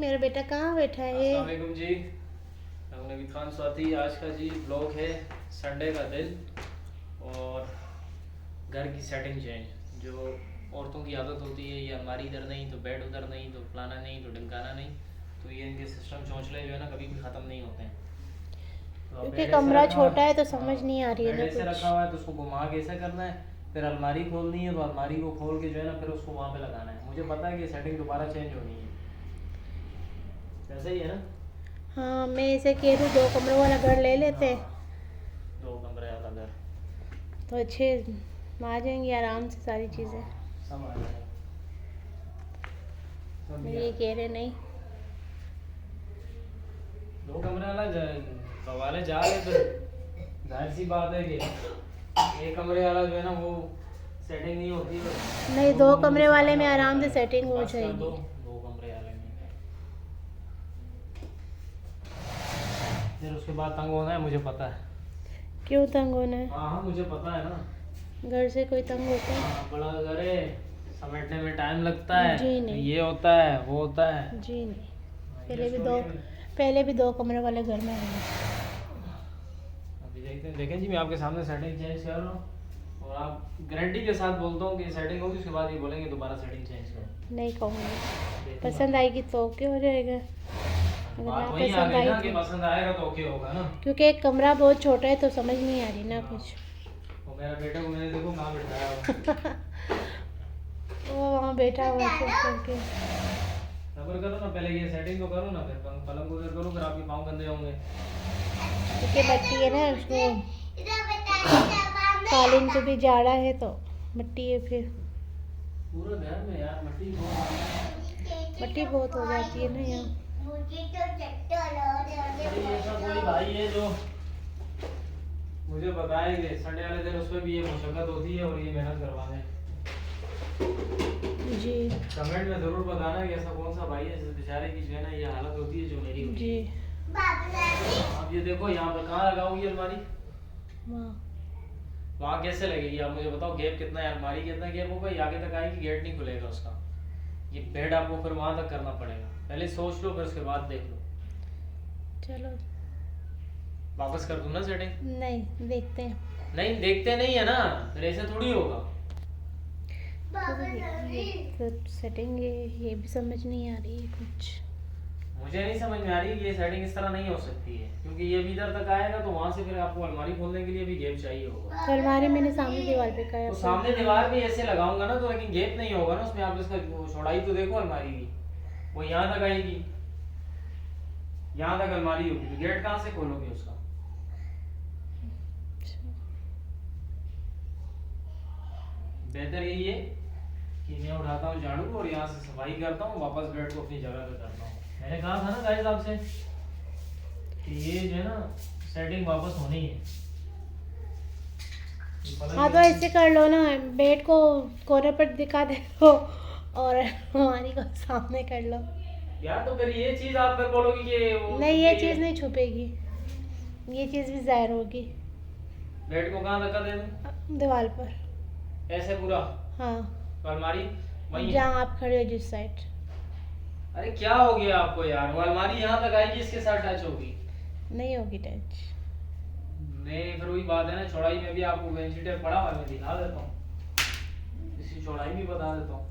मेरा बेटा कहाँ बैठा है? अस्सलाम वालेकुम जी। मैं नवीद खान स्वाति। आज का जी ब्लॉग है संडे का दिन और घर की सेटिंग चेंज। जो औरतों की आदत होती है, ये अलमारी इधर नहीं तो बेड उधर नहीं तो फलाना नहीं तो ढिमकाना नहीं, तो ये इनके सिस्टम चौंचले जो है ना कभी भी ख़त्म नहीं होते हैं। तो अब क्योंकि बेड ऐसे कमरा रखा हुआ छोटा है तो समझ हाँ, नहीं आ रही है बेड ना ऐसे कुछ। रखा हुआ है तो उसको घुमा के ऐसा करना है, फिर अलमारी खोलनी है तो अलमारी को खोल के जो है ना फिर उसको वहाँ पे लगाना है। मुझे पता है कि सेटिंग दोबारा चेंज होनी है, ऐसा ही है ना। हाँ, मैं ऐसे कह रही हूँ 2 कमरों वाला घर ले लेते हैं हाँ, 2 कमरे वाला घर। तो अच्छे आ जाएंगी आराम से सारी चीज़ें। सब आ जाएगा। सब मैं ये ये कह रहे नहीं। 2 कमरे वाला सवाल है जा रहे तो जाहिर सी बात है कि 1 कमरे वाला जो है ना वो सेटिंग नहीं होती है। नहीं, 2 कमरे वाले में आराम से है। सेटिंग हो बस कर दो जाएगी। 2 कमरे वाले में, फिर उसके बाद तंग होना है, मुझे पता है। क्यों तंग होना है? हाँ हाँ, मुझे पता है ना। घर से कोई तंग होता है? हाँ, बड़ा घर है, समेटने में टाइम लगता है। जी नहीं। ये होता है वो होता है। जी नहीं, हाँ, पहले ये भी स्टोरी 2 है। पहले भी 2 कमरे वाले घर में आए। अभी देखते हैं, देखें जी मैं आपके सामने सेटिंग चेंज कर रहा हूँ और आप गारंटी के साथ बोलता हूँ कि सेटिंग होगी, उसके बाद ये बोलेंगे दोबारा सेटिंग चेंज करो। नहीं कहूँगी, देखूंगा। पसंद आएगी तो ओके हो जाएगा। अगर बात ना वही आ पसंद गई आई ना कि तो, पसंद आएगा तो ओके होगा ना। क्योंकि एक कमरा बहुत छोटा है तो समझ नहीं आ रही ना कुछ। और मेरा बेटा को मैंने देखो कहाँ बिठाया हुआ। वो वहाँ बैठा हुआ है चुप करके। सब्र करो ना, पहले ये सेटिंग तो करो ना, फिर पलंग उधर करो, फिर आपके पाँव गंदे होंगे। क्योंकि मट्टी है ना, उसको कालीन पे भी जाड़ा है तो मट्टी है, फिर पूरा घर में यार मट्टी मट्टी बहुत हो जाती है ना यहाँ। ये सब कोई भाई है जो मुझे बताए कि संडे वाले दिन उसमें भी ये मशक्कत होती है और ये मेहनत करवाने। जी कमेंट में जरूर बताना कि ऐसा कौन सा भाई है जिस बेचारे की जो है ना ये हालत होती है जो मेरी होती जी। है। अब ये देखो यहाँ पर कहाँ लगाऊंगी अलमारी, वहाँ कैसे लगेगी आप मुझे बताओ। गैप कितना है, अलमारी कितना गैप होगा, ये आगे तक आएगी, गेट नहीं खुलेगा उसका। ये बेड आपको फिर वहाँ तक करना पड़ेगा। पहले सोच लो फिर उसके बाद देख लो। चलो, वापस कर दूँ ना सेटिंग? नहीं देखते हैं। नहीं देखते नहीं है ना, फिर ऐसे थोड़ी होगा। तो सेटिंग ये भी समझ नहीं आ रही है कुछ। मुझे नहीं समझ में आ रही कि ये सेटिंग इस तरह नहीं हो सकती है, क्योंकि ये भी इधर तक आएगा तो वहाँ से फिर आपको अलमारी खोलने के लिए भी गैप चाहिए होगा। तो अलमारी मैंने सामने दीवार पे तो का सामने दीवार भी ऐसे लगाऊंगा ना तो, लेकिन गैप नहीं होगा ना उसमें। आप इसका चौड़ाई तो देखो अलमारी की, वो यहाँ तक आएगी, यहाँ तक अलमारी होगी, तो गेट कहाँ से खोलोगे उसका? बेहतर यही है कि मैं उठाता हूँ झाड़ू और यहाँ से सफाई करता हूँ, वापस बेड को अपनी जगह पे करता हूँ। मैंने कहा था ना गाइस आपसे कि ये जो है ना सेटिंग वापस होनी है। हाँ, तो ऐसे कर लो ना, बेड को कोने पर दिखा दे दो और हमारी को सामने कर लो। यार तो फिर ये चीज आप फिर बोलोगी कि वो नहीं, ये चीज़ नहीं छुपेगी, ये चीज़ भी जाहिर होगी। बेड को कहाँ धक्का दे दूँ? दीवार पर। ऐसे पूरा? हाँ, तो अलमारी वही? जहाँ आप खड़े हो जिस साइड। अरे क्या हो गया आपको यार, वो अलमारी यहाँ तक आएगी, इसके साथ टच होगी। नहीं होगी टच। नहीं, फिर वही बात है ना, चौड़ाई में भी आपको बेंची टेप पड़ा हुआ है, मैं दिखा देता हूँ, इसकी चौड़ाई भी बता देता हूँ।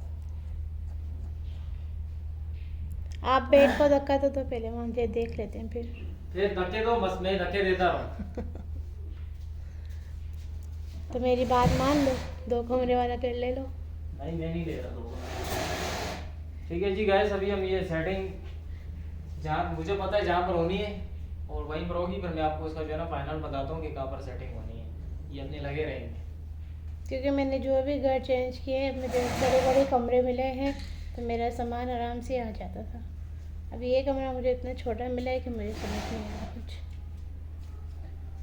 आप बेड को धक्का दो तो पहले वहाँ देख लेते हैं फिर धक्के दो, बस मैं धक्के देता रहूँ। तो मेरी बात मान लो, 2 कमरे वाला कर ले लो। नहीं, मैं नहीं ले रहा दो। ठीक है जी गाइस, अभी हम ये सेटिंग जहाँ मुझे पता है जहाँ पर होनी है और वहीं पर होगी, फिर मैं आपको इसका जो है ना फाइनल बताता हूँ कि कहाँ पर सेटिंग होनी है। ये अपने लगे रहेंगे, क्योंकि मैंने जो भी घर चेंज किए मुझे बड़े बड़े कमरे मिले हैं तो मेरा सामान आराम से आ जाता था। अभी ये कमरा मुझे इतना छोटा मिला है कि मुझे समझ नहीं आ रहा कुछ।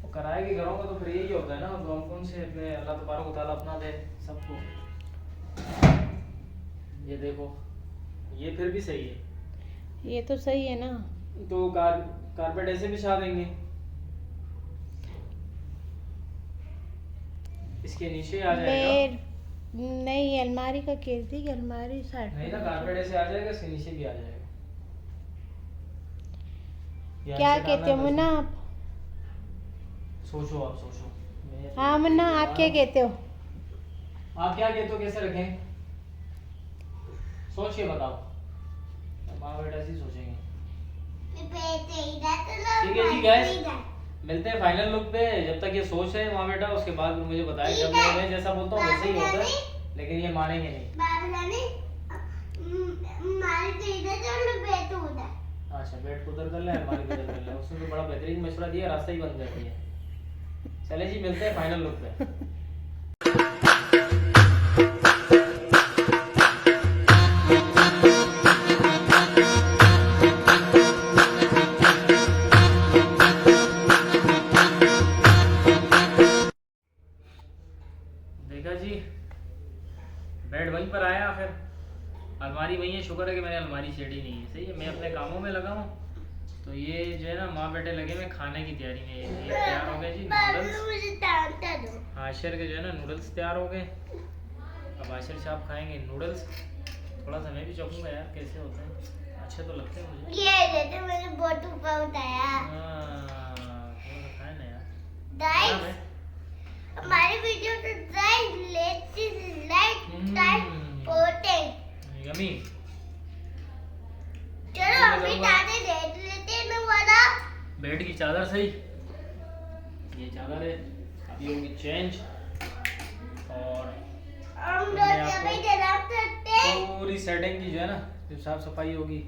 वो किराए के घरों का तो फिर यही होता है ना, तो हम कौन से अपने अल्लाह तबारक व तआला अपना दे सबको। ये देखो, ये फिर भी सही है। ये तो सही है ना। तो कारपेट ऐसे बिछा देंगे, इसके नीचे आ जाएगा। नहीं, अलमारी का कह रही थी कि अलमारी साइड नहीं ना, पर कारपेट ऐसे आ जाएगा, इसके नीचे भी आ जाएगा। या क्या ऐसे कहते डालना हो है मुन्ना बस? आप? सोचो आप, सोचो। मैं तो हाँ मुन्ना, बता आप रहा क्या हूँ। कहते हो? आप क्या कहते हो, कैसे रखें? सोच के बताओ। माँ बेटा ऐसे ही सोचेंगे। ठीक है जी गैस, मिलते हैं फाइनल लुक पे। जब तक ये सोच रहे हैं माँ बेटा, उसके बाद मुझे बताएं। जब मैं जैसा बोलता हूँ वैसे ही होता है, लेकिन ये मानेंगे नहीं। अच्छा, बेड को उधर कर ले, अलमारी को उधर कर ले। उसने तो बड़ा बेहतरीन मशवरा दिया, रास्ता ही बंद कर दिया। चले जी, मिलते हैं फाइनल लुक पे। देखा जी, बेड वहीं पर आया, फिर अलमारी वहीं है। शुक्र है कि मैंने अलमारी छेड़ी नहीं है। सही है, मैं अपने कामों में लगा हूँ। तो ये जो है ना, माँ बेटे लगे में खाने की तैयारी में। ये तैयार हो गए जी नूडल्स। आशिर के जो है ना नूडल्स तैयार हो गए। अब आशिर साहब खाएंगे नूडल्स। थोड़ा सा मैं भी चखूंगा यार, कैसे होते हैं। अच्छे तो लगते हैं मुझे। मैंने बहुत ऊपर उठाया। थोड़ा सा खाए ना यार। गाइस, हमारी वीडियो को लाइक यमी। चलो अभी दादे देख लेते हैं ना वाला। बेड की चादर सही, ये चादर है। अभी होगी चेंज और हम फिर मैं लोग आपको अभी जनाब सकते हैं। पूरी सेटिंग की जो है ना, जब साफ सफाई होगी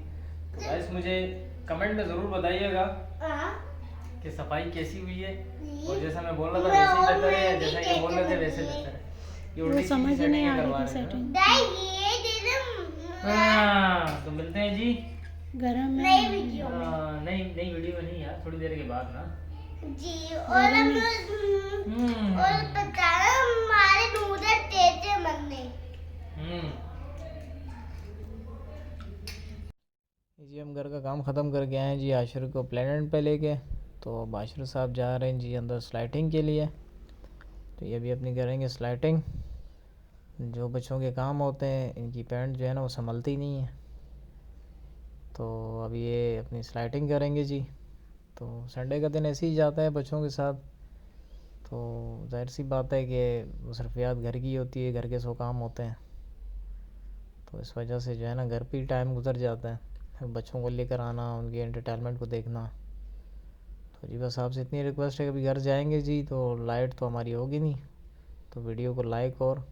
तो गाइस मुझे कमेंट में ज़रूर बताइएगा कि सफाई कैसी हुई है। और जैसा मैं बोल रहा था वैसे ही बेहतर है, या जैसा ये बोल रहे थे वैसे बेहतर है। ये उल्टी सीधी सेटिंग करवा रहे हैं ना। हाँ, तो मिलते हैं जी गरम नई वीडियो में। नई वीडियो में नहीं यार, थोड़ी देर के बाद ना जी। और हम और बताना हमारे नूडल्स कैसे बनने। जी हम घर का काम ख़त्म करके आए हैं जी, आशिर को प्लेनेट पे लेके। तो अब आशिर साहब जा रहे हैं जी अंदर स्लाइटिंग के लिए। तो ये भी अपनी करेंगे स्लाइटिंग। जो बच्चों के काम होते हैं, इनकी पैंट जो है ना वो संभलती नहीं है। तो अब ये अपनी स्लाइटिंग करेंगे जी। तो संडे का दिन ऐसे ही जाता है बच्चों के साथ। तो जाहिर सी बात है कि मसरूफियात घर की होती है, घर के सौ काम होते हैं। तो इस वजह से जो है ना घर पे ही टाइम गुजर जाता है, बच्चों को लेकर आना, उनके एंटरटेनमेंट को देखना। तो जी बस आपसे इतनी रिक्वेस्ट है कि अभी घर जाएंगे जी तो लाइट तो हमारी होगी नहीं। तो वीडियो को लाइक और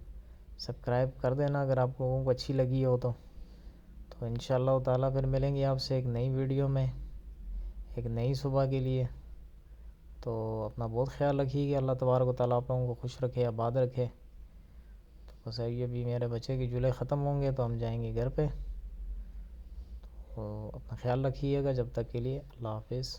सब्सक्राइब कर देना अगर आप लोगों को अच्छी लगी हो तो इंशाअल्लाह ताला फिर मिलेंगे आपसे एक नई वीडियो में, एक नई सुबह के लिए। तो अपना बहुत ख्याल रखिएगा। अल्लाह तबारक व तआला आप लोगों को खुश रखे, आबाद रखे। तो बस अभी मेरे बच्चे की जुले ख़त्म होंगे तो हम जाएंगे घर पे। तो अपना ख्याल रखिएगा, जब तक के लिए अल्लाह हाफिज़।